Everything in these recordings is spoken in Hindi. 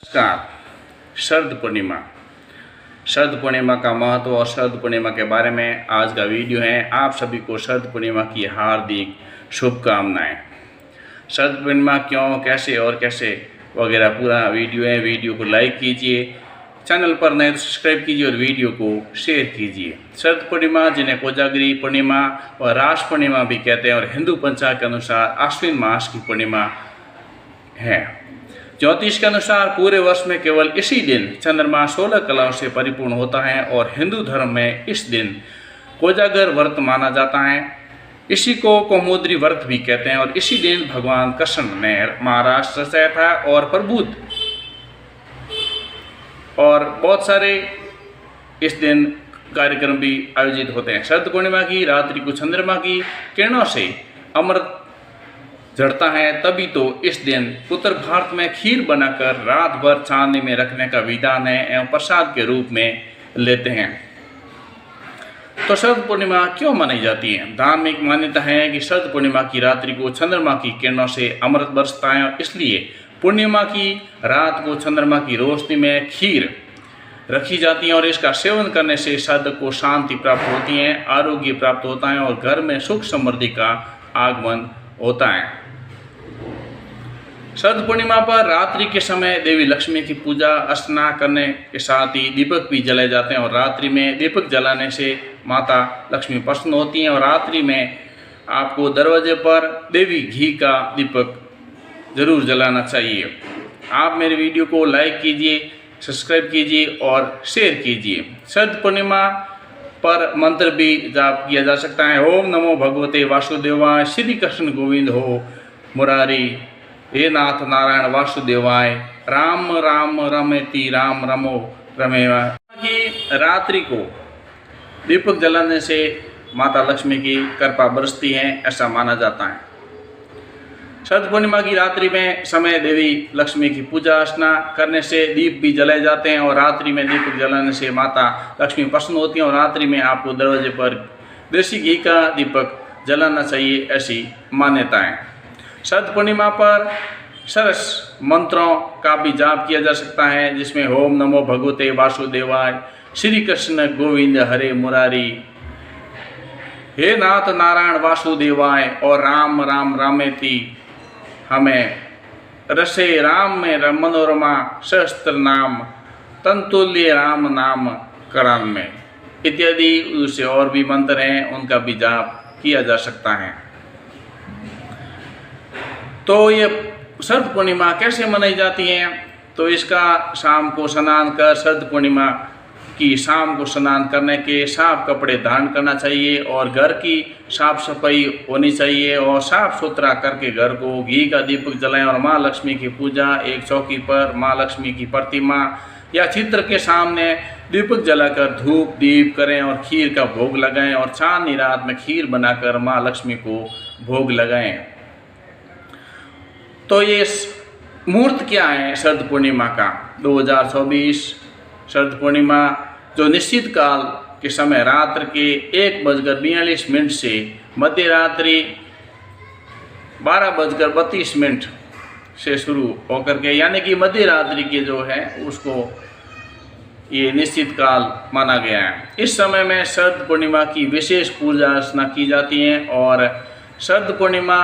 नमस्कार। शरद पूर्णिमा का महत्व और शरद पूर्णिमा के बारे में आज का वीडियो है। आप सभी को शरद पूर्णिमा की हार्दिक शुभकामनाएं। शरद पूर्णिमा क्यों, कैसे और कैसे वगैरह पूरा वीडियो है। वीडियो को लाइक कीजिए, चैनल पर नए तो सब्सक्राइब कीजिए और वीडियो को शेयर कीजिए। शरद पूर्णिमा जिन्हें कोजागरी पूर्णिमा और रास पूर्णिमा भी कहते हैं और हिंदू पंचांग के अनुसार आश्विन मास की पूर्णिमा है। ज्योतिष के अनुसार पूरे वर्ष में केवल इसी दिन चंद्रमा 16 कलाओं से परिपूर्ण होता है और हिंदू धर्म में इस दिन कोजागर व्रत माना जाता है। इसी को कौमुदी व्रत भी कहते हैं और इसी दिन भगवान कृष्ण ने महाराष्ट्र रचाया था और प्रबुद्ध और बहुत सारे इस दिन कार्यक्रम भी आयोजित होते हैं। शरद पूर्णिमा की रात्रि को चंद्रमा की किरणों से अमृत झड़ता है, तभी तो इस दिन उत्तर भारत में खीर बनाकर रात भर चांदनी में रखने का विधान है एवं प्रसाद के रूप में लेते हैं। तो शरद पूर्णिमा क्यों मनाई जाती है? धार्मिक मान्यता है कि शरद पूर्णिमा की रात्रि को चंद्रमा की किरणों से अमृत बरसता है और इसलिए पूर्णिमा की रात को चंद्रमा की रोशनी में खीर रखी जाती है और इसका सेवन करने से साधक को शांति प्राप्त होती है, आरोग्य प्राप्त होता है और घर में सुख समृद्धि का आगमन होता है। शरद पूर्णिमा पर रात्रि के समय देवी लक्ष्मी की पूजा अर्चना करने के साथ ही दीपक भी जलाए जाते हैं और रात्रि में दीपक जलाने से माता लक्ष्मी प्रसन्न होती हैं और रात्रि में आपको दरवाजे पर देवी घी का दीपक जरूर जलाना चाहिए। आप मेरे वीडियो को लाइक कीजिए, सब्सक्राइब कीजिए और शेयर कीजिए। शरद पूर्णिमा पर मंत्र भी जाप किया जा सकता है। ओम नमो भगवते वासुदेवाय, श्री कृष्ण गोविंद हो मुरारी, हे नाथ नारायण वासुदेवाय, राम राम रमेति राम रमो रमेवा। की रात्रि को दीपक जलाने से माता लक्ष्मी की कृपा बरसती है, ऐसा माना जाता है। शरद पूर्णिमा की रात्रि में समय देवी लक्ष्मी की पूजा अर्चना करने से दीप भी जलाए जाते हैं और रात्रि में दीपक जलाने से माता लक्ष्मी प्रसन्न होती है और रात्रि में आपको दरवाजे पर देसी घी का दीपक जलाना चाहिए, ऐसी मान्यता है। शरद पूर्णिमा पर सरस मंत्रों का भी जाप किया जा सकता है, जिसमें ओम नमो भगवते वासुदेवाय, श्री कृष्ण गोविंद हरे मुरारी, हे नाथ नारायण वासुदेवाय और राम राम रामेति हमें रसे राम में मनोरमा सहस्त्र नाम तंतुल्य राम नाम करण में इत्यादि उसे और भी मंत्र हैं, उनका भी जाप किया जा सकता है। तो ये शरद पूर्णिमा कैसे मनाई जाती है? तो इसका शाम को स्नान कर शरद पूर्णिमा की शाम को स्नान करने के साफ कपड़े धारण करना चाहिए और घर की साफ सफाई होनी चाहिए और साफ सुथरा करके घर को घी का दीपक जलाएं और माँ लक्ष्मी की पूजा एक चौकी पर माँ लक्ष्मी की प्रतिमा या चित्र के सामने दीपक जलाकर धूप दीप करें और खीर का भोग लगाएं और चांदनी रात में खीर बनाकर माँ लक्ष्मी को भोग लगाएं। तो ये मुहूर्त क्या है शरद पूर्णिमा का? 2024 शरद पूर्णिमा जो निश्चित काल के समय रात्र के 1:42 से मध्य रात्रि 12:32 से शुरू होकर के यानी कि मध्य रात्रि के जो है उसको ये निश्चित काल माना गया है। इस समय में शरद पूर्णिमा की विशेष पूजा अर्चना की जाती है और शरद पूर्णिमा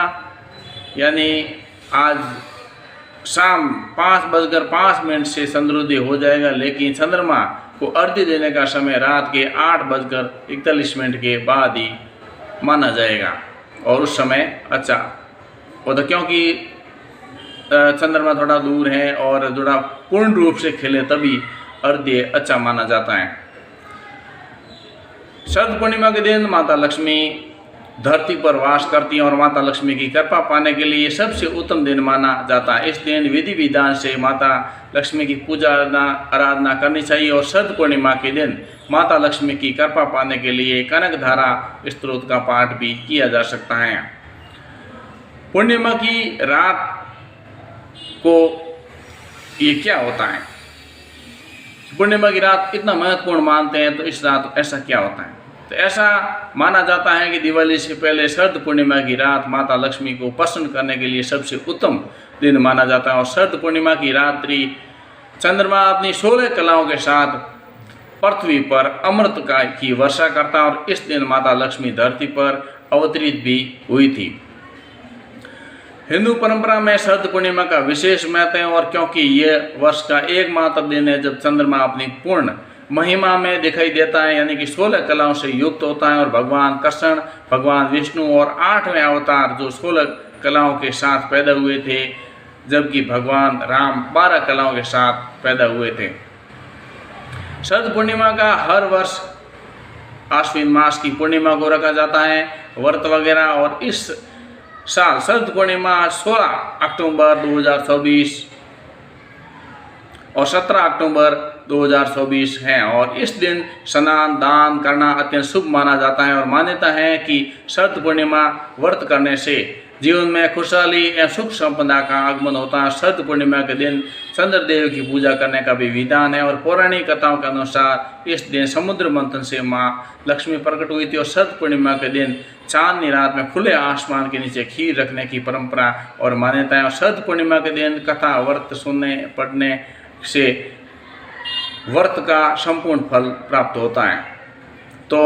यानी आज शाम 5:05 से चंद्रोदय हो जाएगा, लेकिन चंद्रमा को अर्घ्य देने का समय रात के 8:41 के बाद ही माना जाएगा और उस समय अच्छा होता, क्योंकि चंद्रमा थोड़ा दूर है और थोड़ा पूर्ण रूप से खिले तभी अर्घ्य अच्छा माना जाता है। शरद पूर्णिमा के दिन माता लक्ष्मी धरती पर वास करती हैं और माता लक्ष्मी की कृपा पाने के लिए सबसे उत्तम दिन माना जाता है। इस दिन विधि विधान से माता लक्ष्मी की पूजा आराधना करनी चाहिए और शरद पूर्णिमा के दिन माता लक्ष्मी की कृपा पाने के लिए कनक धारा स्तोत्र का पाठ भी किया जा सकता है। पूर्णिमा की रात को ये क्या होता है? पूर्णिमा की रात इतना महत्वपूर्ण मानते हैं, तो इस रात ऐसा क्या होता है? तो ऐसा माना जाता है कि दिवाली से पहले शरद पूर्णिमा की रात माता लक्ष्मी को प्रसन्न करने के लिए सबसे उत्तम दिन माना जाता है और शरद पूर्णिमा की रात्रि चंद्रमा अपनी 16 कलाओं के साथ पृथ्वी पर अमृत की वर्षा करता और इस दिन माता लक्ष्मी धरती पर अवतरित भी हुई थी। हिंदू परंपरा में शरद पूर्णिमा का विशेष महत्व है और क्योंकि यह वर्ष का एकमात्र दिन है जब चंद्रमा अपनी पूर्ण महिमा में दिखाई देता है, यानी कि 16 कलाओं से युक्त होता है, और भगवान कृष्ण, भगवान विष्णु और 8वें अवतार जो 16 कलाओं के साथ पैदा हुए थे, जबकि भगवान राम 12 कलाओं के साथ पैदा हुए थे। शरद पूर्णिमा का हर वर्ष आश्विन मास की पूर्णिमा को रखा जाता है, व्रत वगैरह, और इस साल शरद पूर्णिमा 16 अक्टूबर 2024 और 17 अक्टूबर 2024 है, और इस दिन स्नान दान करना अत्यंत शुभ माना जाता है। और मान्यता है कि शरद पूर्णिमा व्रत करने से जीवन में खुशहाली एवं सुख संपदा का आगमन होता है। शरद पूर्णिमा के दिन चंद्रदेव की पूजा करने का भी विधान है, और पौराणिक कथाओं के अनुसार इस दिन समुद्र मंथन से माँ लक्ष्मी प्रकट हुई थी, और शरद पूर्णिमा के दिन चांदनी रात में खुले आसमान के नीचे खीर रखने की परंपरा और मान्यता है। और शरद पूर्णिमा के दिन कथा व्रत सुनने पढ़ने से व्रत का संपूर्ण फल प्राप्त होता है। तो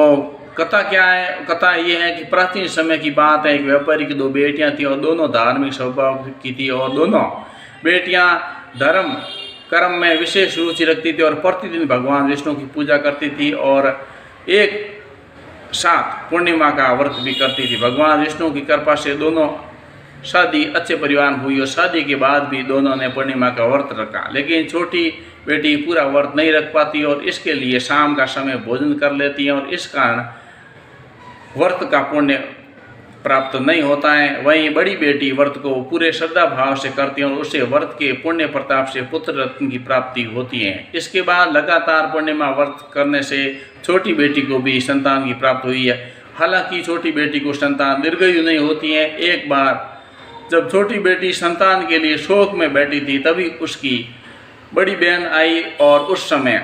कथा क्या है? कथा ये है कि प्राचीन समय की बात है, एक व्यापारी की 2 बेटियां थी और दोनों धार्मिक स्वभाव की थी, और दोनों बेटियां धर्म कर्म में विशेष रुचि रखती थी और प्रतिदिन भगवान विष्णु की पूजा करती थी और एक साथ पूर्णिमा का व्रत भी करती थी। भगवान विष्णु की कृपा से दोनों शादी अच्छे परिवार में हुई और शादी के बाद भी दोनों ने पूर्णिमा का व्रत रखा, लेकिन छोटी बेटी पूरा व्रत नहीं रख पाती और इसके लिए शाम का समय भोजन कर लेती है, और इस कारण व्रत का पुण्य प्राप्त नहीं होता है। वहीं बड़ी बेटी व्रत को पूरे श्रद्धा भाव से करती है और उसे व्रत के पुण्य प्रताप से पुत्र रत्न की प्राप्ति होती है। इसके बाद लगातार पूर्णिमा व्रत करने से छोटी बेटी को भी संतान की प्राप्ति हुई है। हालांकि छोटी बेटी को संतान दीर्घायु नहीं होती है। एक बार जब छोटी बेटी संतान के लिए शोक में बैठी थी, तभी उसकी बड़ी बहन आई और उस समय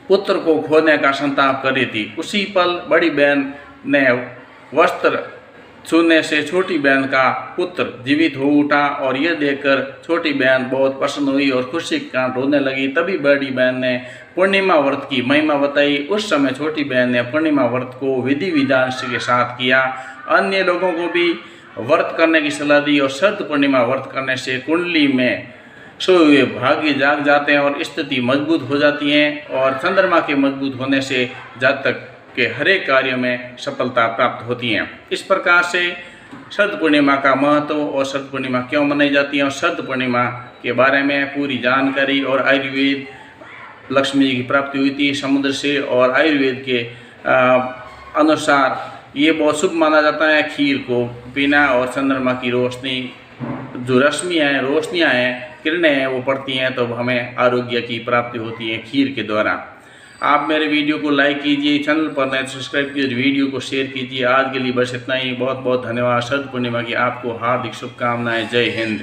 पुत्र को खोने का संताप कर रही थी। उसी पल बड़ी बहन ने वस्त्र छूने से छोटी बहन का पुत्र जीवित हो उठा, और यह देखकर छोटी बहन बहुत प्रसन्न हुई और खुशी के कारण रोने लगी। तभी बड़ी बहन ने पूर्णिमा व्रत की महिमा बताई। उस समय छोटी बहन ने पूर्णिमा व्रत को विधि विधान के साथ किया, अन्य लोगों को भी व्रत करने की सलाह दी, और शरद पूर्णिमा व्रत करने से कुंडली में सोए हुए भाग्य जाग जाते हैं और स्थिति मजबूत हो जाती है, और चंद्रमा के मजबूत होने से जातक के हर एक कार्य में सफलता प्राप्त होती है। इस प्रकार से शरद पूर्णिमा का महत्व और शरद पूर्णिमा क्यों मनाई जाती है और शरद पूर्णिमा के बारे में पूरी जानकारी, और आयुर्वेद लक्ष्मी जी की प्राप्ति हुई थी समुद्र से, और आयुर्वेद के अनुसार ये बहुत शुभ माना जाता है खीर को पीना, और चंद्रमा की रोशनी जो रश्मियाँ हैं, रोशनियाँ हैं, किरणें हैं, वो पड़ती हैं तो हमें आरोग्य की प्राप्ति होती है खीर के द्वारा। आप मेरे वीडियो को लाइक कीजिए, चैनल पर नए सब्सक्राइब कीजिए, वीडियो को शेयर कीजिए। आज के लिए बस इतना ही। बहुत बहुत धन्यवाद। शरद पूर्णिमा की आपको हार्दिक शुभकामनाएं। जय हिंद।